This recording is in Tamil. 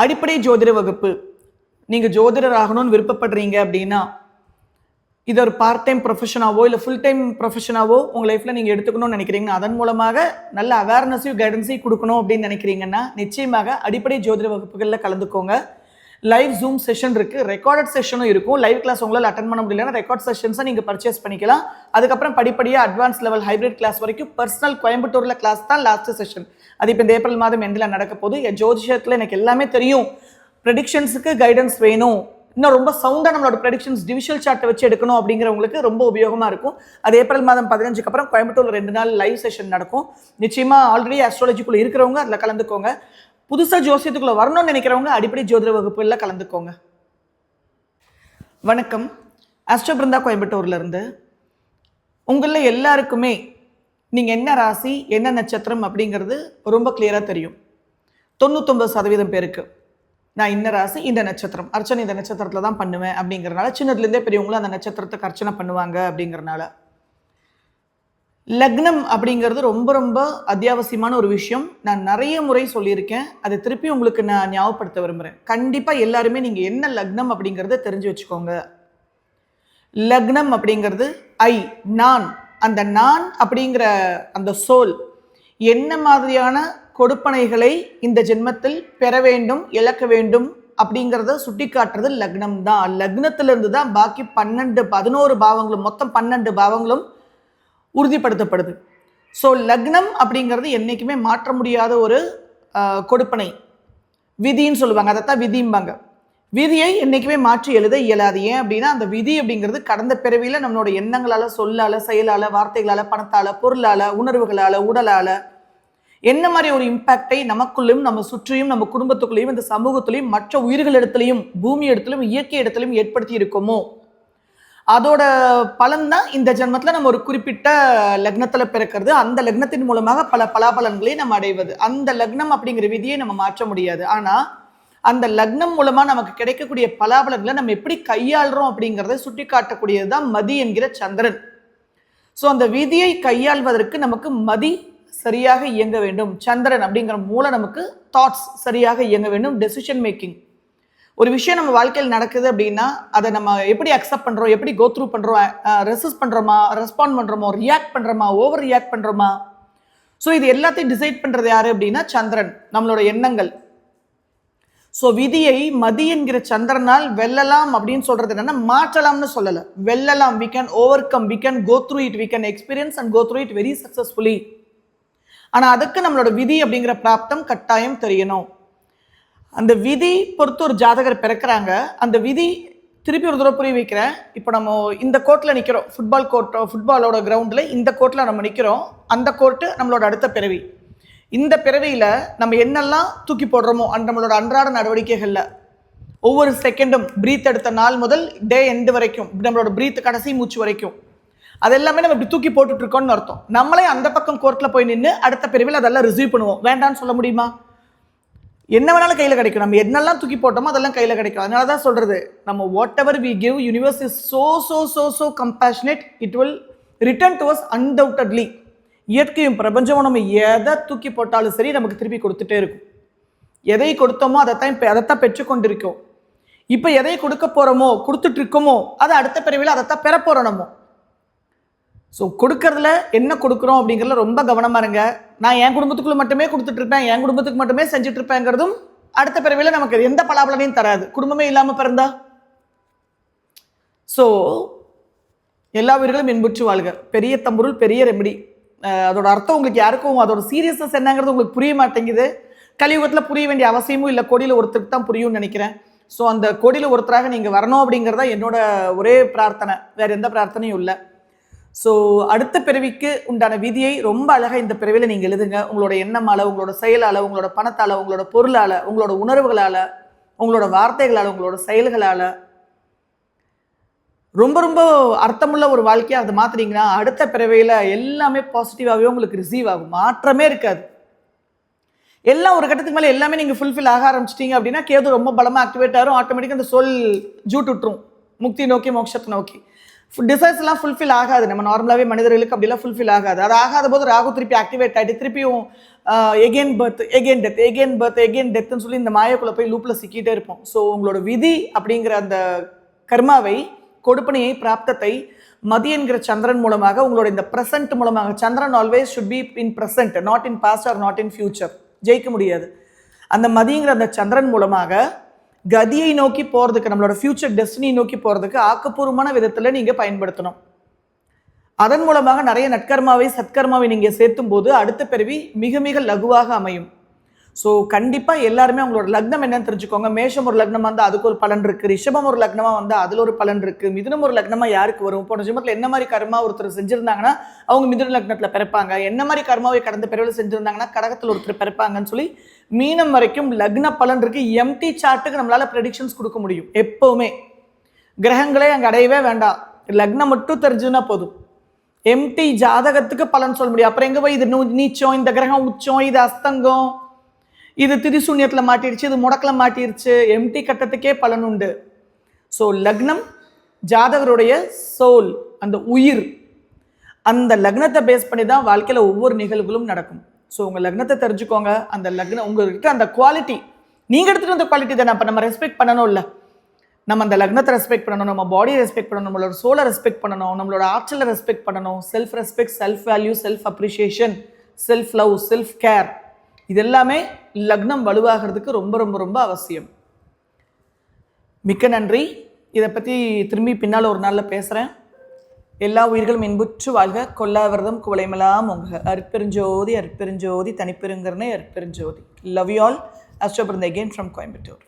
அடிப்படை ஜோதிட வகுப்பு. நீங்கள் ஜோதிடர் ஆகணும்னு விருப்பப்படுறீங்க அப்படின்னா, இது ஒரு பார்ட் டைம் ப்ரொஃபஷனாவோ இல்லை ஃபுல் டைம் ப்ரொஃபஷனாவோ உங்கள் லைஃப்பில் நீங்கள் எடுத்துக்கணும்னு நினைக்கிறீங்கன்னா, அதன் மூலமாக நல்ல அவேர்னஸையும் கைடன்ஸையும் கொடுக்கணும் அப்படின்னு நினைக்கிறீங்கன்னா, நிச்சயமாக அடிப்படை ஜோதிட வகுப்புகளில் கலந்துக்கோங்க. லைவ் ஜூம் செஷன் இருக்குது, ரெக்கார்டட் செஷனும் இருக்கும். லைவ் கிளாஸ் உங்களால் அட்டன் பண்ண முடியலன்னா ரெக்கார்ட் செஷன்ஸை நீங்கள் பர்ச்சேஸ் பண்ணிக்கலாம். அதுக்கப்புறம் படிப்படியாக அட்வான்ஸ் லெவல் ஹைப்ரிட் கிளாஸ் வரைக்கும் பர்சனல் கோயம்புத்தூரில் கிளாஸ் தான் லாஸ்ட் செஷன். அது இப்போ இந்த ஏப்ரல் மாதம் எண்டில் நடக்க போகுது. ஜோதிஷத்தில் எனக்கு எல்லாமே தெரியும், ப்ரெடிக்ஷன்ஸுக்கு கைடன்ஸ் வேணும், இன்னும் ரொம்ப சவுண்டாக நம்மளோட ப்ரெடிக்ஷன்ஸ் டிவிஷுவல் சார்ட்டை வச்சு எடுக்கணும் அப்படிங்கிறவங்களுக்கு ரொம்ப உபயோகமாக இருக்கும். அது ஏப்ரல் மாதம் 15க்கு அப்புறம் கோயம்புத்தூரில் 2 நாள் லைவ் செஷன் நடக்கும். நிச்சயமாக ஆல்ரெடி ஆஸ்ட்ராலஜிக்குள்ளே இருக்கிறவங்க அதில் கலந்துக்கோங்க. புதுசாக ஜோசியத்துக்குள்ளே வரணும்னு நினைக்கிறவங்க அடிப்படை ஜோதிட வகுப்புகளில் கலந்துக்கோங்க. வணக்கம், ஆஸ்ட்ரோ பிருந்தா கோயம்புத்தூர்லேருந்து. உங்களில் எல்லாருக்குமே நீங்கள் என்ன ராசி என்ன நட்சத்திரம் அப்படிங்கிறது ரொம்ப கிளியராக தெரியும். 99% பேருக்கு நான் இந்த ராசி இந்த நட்சத்திரம், அர்ச்சனை இந்த நட்சத்திரத்தில் தான் பண்ணுவேன் அப்படிங்கிறனால, சின்னதுலேருந்தே பெரியவங்களும் அந்த நட்சத்திரத்துக்கு அர்ச்சனை பண்ணுவாங்க அப்படிங்கிறனால. லக்னம் அப்படிங்கிறது ரொம்ப ரொம்ப அத்தியாவசியமான ஒரு விஷயம். நான் நிறைய முறை சொல்லியிருக்கேன், அதை திருப்பி உங்களுக்கு நான் ஞாபகப்படுத்த விரும்புகிறேன். கண்டிப்பாக எல்லாருமே நீங்கள் என்ன லக்னம் அப்படிங்கிறத தெரிஞ்சு வச்சுக்கோங்க. லக்னம் அப்படிங்கிறது நான், அந்த நான் அப்படிங்கிற அந்த சோல் என்ன மாதிரியான கொடுப்பனைகளை இந்த ஜென்மத்தில் பெற வேண்டும், இழக்க வேண்டும் அப்படிங்கிறத சுட்டி காட்டுறது லக்னம் தான். லக்னத்திலிருந்து தான் பாக்கி 11 பாவங்களும், மொத்தம் 12 பாவங்களும் உறுதிப்படுத்தப்படுது. ஸோ லக்னம் அப்படிங்கிறது என்றைக்குமே மாற்ற முடியாத ஒரு கொடுப்பனை, விதின்னு சொல்லுவாங்க, அதைத்தான் விதிம்பாங்க. விதியை என்றைக்குமே மாற்றி எழுத இயலாது. ஏன் அப்படின்னா, அந்த விதி அப்படிங்கிறது கடந்த பிறவியில் நம்மளோட எண்ணங்களால், சொல்லால், செயலால், வார்த்தைகளால், பணத்தால், பொருளால், உணர்வுகளால், உடலால் என்ன மாதிரி ஒரு இம்பேக்டை நமக்குள்ளும், நம்ம சுற்றியும், நம்ம குடும்பத்துக்குள்ளேயும், இந்த சமூகத்திலையும், மற்ற உயிர்களிடத்திலையும், பூமி இடத்திலும், இயற்கை இடத்திலும் ஏற்படுத்தி இருக்கோமோ, அதோட பலன் தான் இந்த ஜென்மத்தில் நம்ம ஒரு குறிப்பிட்ட லக்னத்தில் பிறக்கிறது. அந்த லக்னத்தின் மூலமாக பல பலாபலன்களை நம்ம அடைவது. அந்த லக்னம் அப்படிங்கிற விதியை நம்ம மாற்ற முடியாது. ஆனால் அந்த லக்னம் மூலமாக நமக்கு கிடைக்கக்கூடிய பலாபலன்களை நம்ம எப்படி கையாளுறோம் அப்படிங்கிறத சுட்டி காட்டக்கூடியது தான் மதி என்கிற சந்திரன். ஸோ அந்த விதியை கையாள்வதற்கு நமக்கு மதி சரியாக இயங்க வேண்டும். சந்திரன் அப்படிங்கிற மூலம் நமக்கு தாட்ஸ் சரியாக இயங்க வேண்டும். டெசிஷன் மேக்கிங், ஒரு விஷயம் நம்ம வாழ்க்கையில் நடக்குது அப்படின்னா அதை நம்ம எப்படி அக்செப்ட் பண்ணுறோம், எப்படி கோத்ரூ பண்ணுறோம், ரெசிஸ்ட் பண்ணுறோமா, ரெஸ்பாண்ட் பண்ணுறோமா, ரியாக்ட் பண்ணுறோமா, ஓவர் ரியாக்ட் பண்ணுறோமா. ஸோ இது எல்லாத்தையும் டிசைட் பண்ணுறது யாரு அப்படின்னா சந்திரன், நம்மளோட எண்ணங்கள். ஸோ விதியை மதி என்கிற சந்திரனால் வெல்லலாம் அப்படின்னு சொல்றது என்னன்னா, மாற்றலாம்னு சொல்லலை, வெல்லலாம். We can overcome, we can go through it, we can experience and go through it very successfully. ஆனால் அதுக்கு நம்மளோட விதி அப்படிங்கிற பிராப்தம் கட்டாயம் தெரியணும். அந்த விதி பொறுத்து ஒரு ஜாதகர் பிறக்கிறாங்க. அந்த விதி திருப்பி ஒரு தடவை புரிய வைக்கிறேன். இப்போ நம்ம இந்த கோர்ட்டில் நிற்கிறோம், ஃபுட்பாலோட கிரவுண்டில் இந்த கோர்ட்டில் நம்ம நிற்கிறோம். அந்த கோர்ட்டு நம்மளோட அடுத்த பிறவி. இந்த பிறவியில் நம்ம என்னெல்லாம் தூக்கி போடுறோமோ நம்மளோட அன்றாட நடவடிக்கைகளில் ஒவ்வொரு செகண்டும், பிரீத் எடுத்த நாள் முதல் டே எண்டு வரைக்கும், நம்மளோட பிரீத் கடைசி மூச்சு வரைக்கும், அதெல்லாமே நம்ம இப்படி தூக்கி போட்டுட்டு இருக்கோம்னு அர்த்தம். நம்மளே அந்த பக்கம் கோர்ட்டில் போய் நின்று அடுத்த பிரிவில் அதெல்லாம் ரிசீவ் பண்ணுவோம். வேண்டான்னு சொல்ல முடியுமா? என்ன வேணாலும் கையில் கிடைக்கும். நம்ம என்னெல்லாம் தூக்கி போட்டோமோ அதெல்லாம் கையில் கிடைக்கும். அதனால தான் சொல்கிறது, நம்ம whatever we give, universe is so compassionate, it will return to us undoubtedly. இயற்கையும் பிரபஞ்சமும் நம்ம எதை தூக்கி போட்டாலும் சரி நமக்கு திருப்பி கொடுத்துட்டே இருக்கும். எதை கொடுத்தோமோ அதைத்தான் பெற்றுக்கொண்டிருக்கோம். இப்போ எதை கொடுக்க போகிறோமோ, கொடுத்துட்டு இருக்கோமோ, அதை அடுத்த பிறவியில் அதைத்தான் பெற போகிறோம் நம்ம. ஸோ கொடுக்கறதுல என்ன கொடுக்குறோம் அப்படிங்கிறதுல ரொம்ப கவனமாக இருங்க. நான் என் குடும்பத்துக்குள்ள மட்டுமே கொடுத்துட்ருப்பேன், என் குடும்பத்துக்கு மட்டுமே செஞ்சுட்ருப்பேங்கிறதும் அடுத்த பிறவியில் நமக்கு எந்த பலாபலனையும் தராது, குடும்பமே இல்லாமல் பிறந்தா. ஸோ எல்லா உயிர்களும் இன்புற்று வாழ்க. பெரிய தம்பொருள் பெரிய ரெமெடி. அதோட அர்த்தம் உங்களுக்கு யாருக்கும், அதோட சீரியஸ்னஸ் என்னங்கிறது உங்களுக்கு புரிய மாட்டேங்குது. கலியுகத்தில் புரிய வேண்டிய அவசியமும் இல்லை, கோடியில் ஒருத்தருக்கு தான் புரியும்னு நினைக்கிறேன். ஸோ அந்த கோடியில் ஒருத்தராக நீங்கள் வரணும் அப்படிங்கிறதா என்னோட ஒரே பிரார்த்தனை, வேறு எந்த பிரார்த்தனையும் இல்லை. ஸோ அடுத்த பிறவிக்கு உண்டான விதியை ரொம்ப அழகாக இந்த பிறவியில் நீங்கள் எழுதுங்க. உங்களோட எண்ணமால், உங்களோட செயலால், உங்களோட பணத்தால், உங்களோட பொருளால், உங்களோட உணர்வுகளால், உங்களோட வார்த்தைகளால், உங்களோட செயல்களால் ரொம்ப ரொம்ப அர்த்தமுள்ள ஒரு வாழ்க்கையை அதை மாற்றுறீங்கன்னா அடுத்த பிறவியில் எல்லாமே பாசிட்டிவாகவே உங்களுக்கு ரிசீவ் ஆகும். மாற்றமே இருக்காது. எல்லாம் ஒரு கட்டத்துக்கு மேலே எல்லாமே நீங்கள் ஃபுல்ஃபில் ஆக ஆரம்பிச்சிட்டிங்க அப்படின்னா கேது ரொம்ப பலமாக ஆக்டிவேட் ஆகும். ஆட்டோமேட்டிக்காக அந்த சொல் ஜூட் விட்டுரும், முக்தி நோக்கி, மோட்சத்தை நோக்கி. டிசைர்ஸ் எல்லாம் ஃபுல்ஃபில் ஆகாது. நம்ம நார்மலாகவே மனிதர்களுக்கு அப்படிலாம் ஃபுல்ஃபில் ஆகாது. அது ஆகாத போது ராகு திருப்பி ஆக்டிவேட் ஆகிட்டு திருப்பியும் again birth again death again birth again டெத்துன்னு சொல்லி இந்த மாயக்குள்ளே போய் லூப்பில் சிக்கிட்டே இருப்போம். ஸோ உங்களோட விதி அப்படிங்கிற அந்த கர்மாவை, கொடுப்பனையை, பிராப்தத்தை மதி என்கிற சந்திரன் மூலமாக, உங்களோட இந்த ப்ரெசென்ட் மூலமாக, Chandran always should be in present, not in past or not in future. ஜெயிக்க முடியாது. அந்த மதிங்கிற அந்த சந்திரன் மூலமாக கதியை நோக்கி போகிறதுக்கு, நம்மளோட ஃபியூச்சர் டெஸ்டினியை நோக்கி போகிறதுக்கு ஆக்கப்பூர்வமான விதத்தில் நீங்கள் பயன்படுத்தணும். அதன் மூலமாக நிறைய நற்கர்மாவை, சத்கர்மாவை நீங்கள் சேர்த்தும் போது அடுத்த பிறவி மிக மிக லகுவாக அமையும். ஸோ கண்டிப்பாக எல்லாருமே அவங்களோட லக்னம் என்னன்னு தெரிஞ்சுக்கோங்க. மேஷம் ஒரு லக்னமாக இருந்தால் அதுக்கு ஒரு பலன் இருக்குது, ரிஷபம் ஒரு லக்னமாக வந்தால் அதில் ஒரு பலன் இருக்குது, மிதுனம் ஒரு லக்னமாக யாருக்கு வரும், போன ஜென்மத்தில் என்ன மாதிரி கர்மா ஒருத்தர் செஞ்சுருந்தாங்கன்னா அவங்க மிதுன லக்னத்தில் பிறப்பாங்க, என்ன மாதிரி கர்மாவை கடந்த பிறவில் செஞ்சுருந்தாங்கன்னா கடகத்தில் ஒருத்தர் பிறப்பாங்கன்னு சொல்லி மீனம் வரைக்கும் லக்ன பலன் இருக்குது. எம்டி சார்ட்டுக்கு நம்மளால் ப்ரெடிக்ஷன்ஸ் கொடுக்க முடியும். எப்போவுமே கிரகங்களே அங்கே அடையவே வேண்டாம், லக்னம் மட்டும் தெரிஞ்சுன்னா போதும். எம்டி ஜாதகத்துக்கு பலன் சொல்ல முடியும். அப்புறம் எங்கே போய் இது நீச்சம், இந்த கிரகம் உச்சம், இது அஸ்தங்கம், இது திரிசூன்யத்தில் மாட்டிருச்சு, இது முடக்கில் மாட்டிருச்சு, எம்டி கட்டத்துக்கே பலன் உண்டு. ஸோ லக்னம் ஜாதகருடைய சோல், அந்த உயிர், அந்த லக்னத்தை பேஸ் பண்ணி தான் வாழ்க்கையில் ஒவ்வொரு நிகழ்வுகளும் நடக்கும். ஸோ உங்கள் லக்னத்தை தெரிஞ்சுக்கோங்க. அந்த லக்னம் உங்களுக்கு அந்த குவாலிட்டி நீங்கள் எடுத்துகிட்டு வந்த குவாலிட்டி தானே. அப்போ நம்ம ரெஸ்பெக்ட் பண்ணணும் இல்லை, நம்ம அந்த லக்னத்தை ரெஸ்பெக்ட் பண்ணணும், நம்ம பாடியை ரெஸ்பெக்ட் பண்ணணும், நம்மளோட சோலை ரெஸ்பெக்ட் பண்ணணும், நம்மளோட ஆற்றலை ரெஸ்பெக்ட் பண்ணணும். Self respect, self value, self appreciation, self love, self care, இது எல்லாமே லக்னம் வலுவாகிறதுக்கு ரொம்ப ரொம்ப ரொம்ப அவசியம். மிக்க நன்றி. இதை பற்றி திரும்பி பின்னால் ஒரு நாளில் பேசுகிறேன். எல்லா உயிர்களும் இன்புற்று வாழ்க, கொல்லாவிரதம் குவளைமெல்லாம் உங்க. அற்பெருஞ்சோதி அற்பெருஞ்சோதி தனிப்பெருங்கருணை அற்பெருஞ்சோதி. Love you all. Astro Brinda again from Coimbatore.